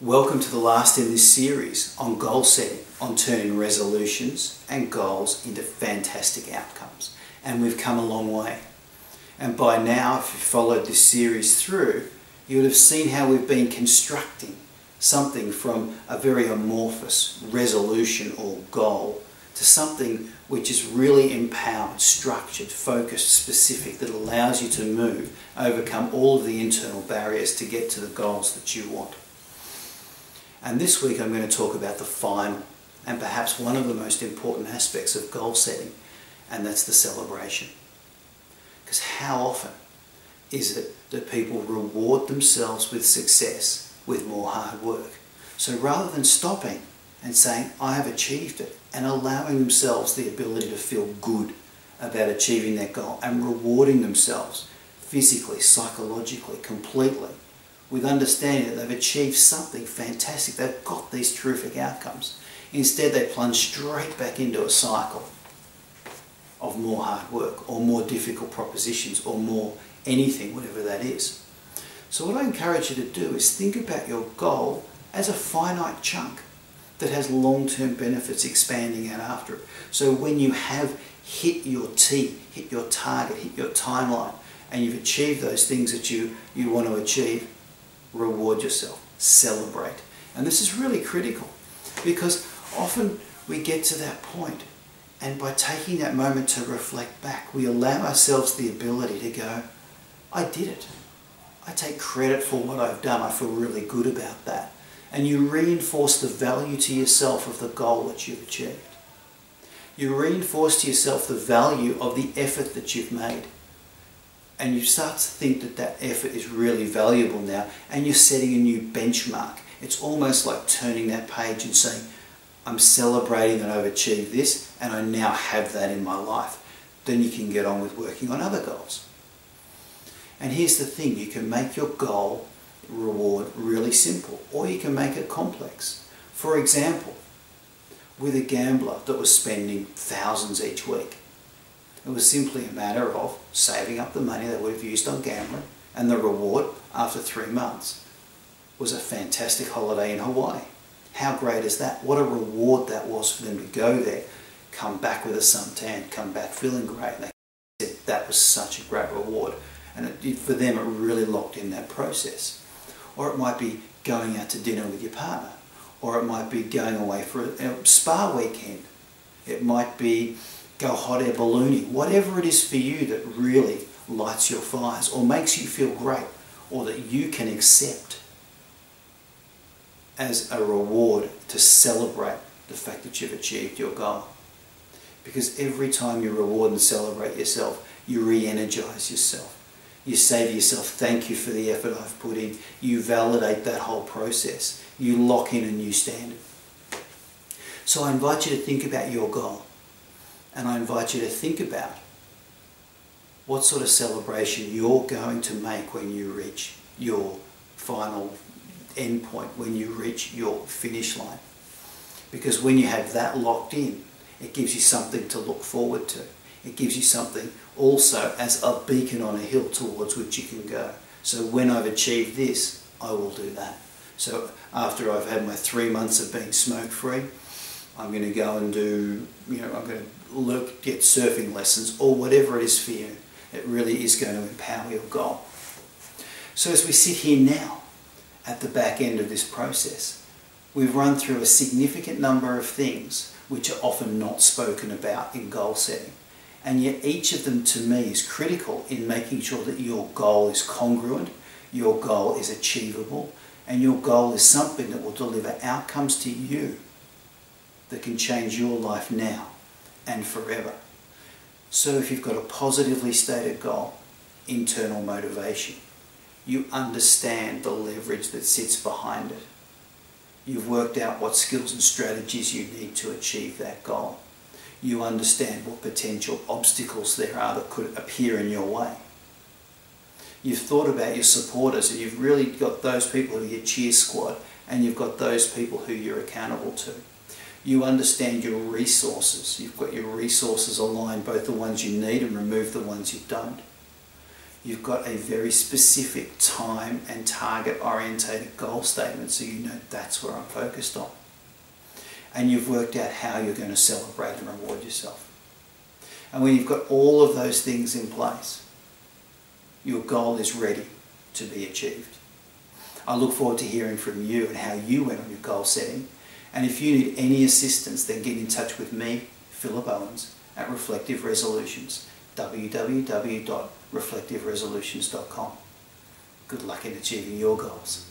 Welcome to the last in this series on goal setting, on turning resolutions and goals into fantastic outcomes. And we've come a long way. And by now, if you've followed this series through, you would have seen how we've been constructing something from a very amorphous resolution or goal to something which is really empowered, structured, focused, specific, that allows you to move, overcome all of the internal barriers to get to the goals that you want. And this week I'm going to talk about the final and perhaps one of the most important aspects of goal setting, and that's the celebration. Because how often is it that people reward themselves with success with more hard work? So rather than stopping and saying, I have achieved it, and allowing themselves the ability to feel good about achieving their goal and rewarding themselves physically, psychologically, completely, with understanding that they've achieved something fantastic, they've got these terrific outcomes. Instead, they plunge straight back into a cycle of more hard work or more difficult propositions or more anything, whatever that is. So what I encourage you to do is think about your goal as a finite chunk that has long-term benefits expanding out after it. So when you have hit your T, hit your target, hit your timeline, and you've achieved those things that you want to achieve, reward yourself, celebrate. And this is really critical because often we get to that point, and by taking that moment to reflect back, we allow ourselves the ability to go, I did it. I take credit for what I've done. I feel really good about that. And you reinforce the value to yourself of the goal that you've achieved. You reinforce to yourself the value of the effort that you've made. And you start to think that that effort is really valuable now, and you're setting a new benchmark. It's almost like turning that page and saying, I'm celebrating that I've achieved this and I now have that in my life. Then you can get on with working on other goals. And here's the thing, you can make your goal reward really simple, or you can make it complex. For example, with a gambler that was spending thousands each week, it was simply a matter of saving up the money they would have used on gambling, and the reward after 3 months was a fantastic holiday in Hawaii. How great is that? What a reward that was for them to go there, come back with a suntan, come back feeling great. And they said that was such a great reward. And for them, it really locked in that process. Or it might be going out to dinner with your partner. Or it might be going away for a spa weekend. It might be go hot air ballooning. Whatever it is for you that really lights your fires or makes you feel great, or that you can accept as a reward to celebrate the fact that you've achieved your goal. Because every time you reward and celebrate yourself, you re-energize yourself. You say to yourself, thank you for the effort I've put in. You validate that whole process. You lock in a new standard. So I invite you to think about your goal. And I invite you to think about what sort of celebration you're going to make when you reach your final end point, when you reach your finish line. Because when you have that locked in, it gives you something to look forward to. It gives you something also as a beacon on a hill towards which you can go. So when I've achieved this, I will do that. So after I've had my 3 months of being smoke free, I'm going to go and do, I'm going to get surfing lessons or whatever it is for you. It really is going to empower your goal. So as we sit here now at the back end of this process, we've run through a significant number of things which are often not spoken about in goal setting. And yet each of them to me is critical in making sure that your goal is congruent, your goal is achievable, and your goal is something that will deliver outcomes to you that can change your life now and forever. So if you've got a positively stated goal, internal motivation, you understand the leverage that sits behind it. You've worked out what skills and strategies you need to achieve that goal. You understand what potential obstacles there are that could appear in your way. You've thought about your supporters, and you've really got those people who are your cheer squad, and you've got those people who you're accountable to. You understand your resources. You've got your resources aligned, both the ones you need and remove the ones you don't. You've got a very specific time and target orientated goal statement, so you know that's where I'm focused on. And you've worked out how you're going to celebrate and reward yourself. And when you've got all of those things in place, your goal is ready to be achieved. I look forward to hearing from you and how you went on your goal setting. And if you need any assistance, then get in touch with me, Philip Owens, at Reflective Resolutions, www.reflectiveresolutions.com. Good luck in achieving your goals.